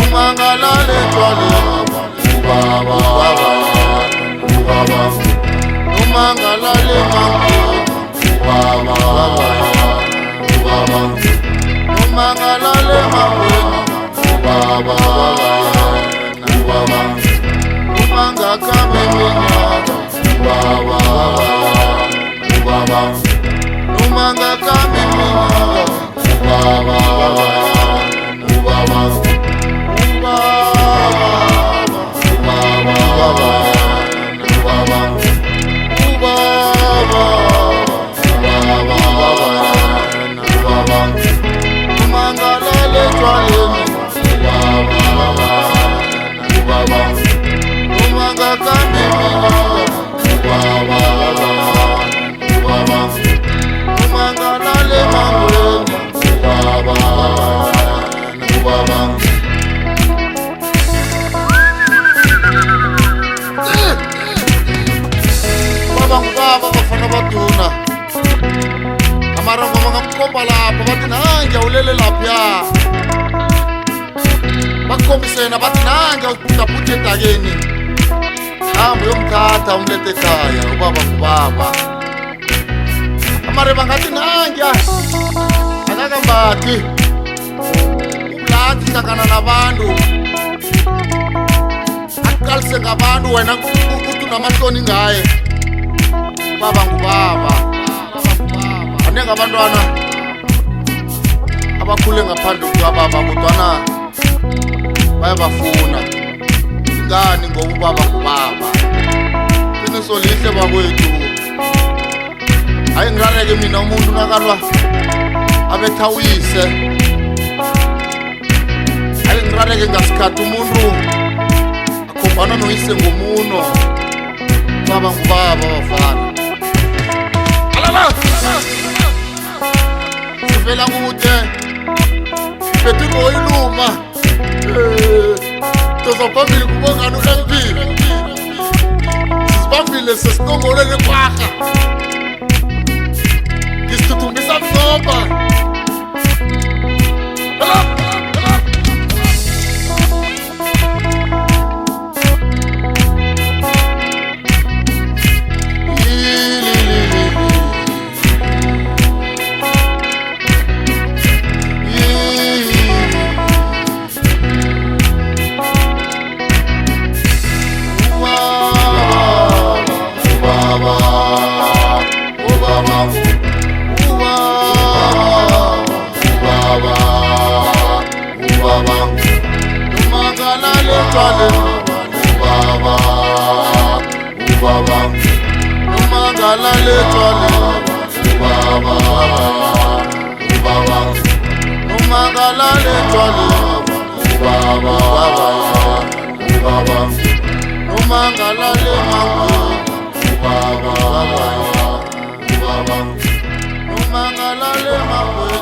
Umangalale twale umangalale mangu umangalale mangu umangakame minyaka umangakame baduna amarango bangamkomba lapho bathi nange ulele lapha bakhombisena bathi nange udabuthe edakeni hamba uyomthatha umlethe ekhaya ubaba ngubaba amare bangathi nange akakambathi ubulathi hlangana nabantu akuqalise ngabantu wena ukuthi unamahloni ngaye baba ngubaba anenge abantwana abakhule ngaphandle kukababa kodwana bayabafuna ingani ngoba ubaba ngubaba qiniso lihle bakwethu hayi ngirareke mina umuntu nakalwa abethawise hayi ngirareke ngasikhathi umuntu akhombana noyise ngomuno baba ngubaba bafana sivela kude siphethe ngoyiluma tozaphambili kubongani uempile sisibambile sesikongolele kwaha ngisithuthumisa msopa umangalale twale umangalale twale umangalale mangu umangalale mangu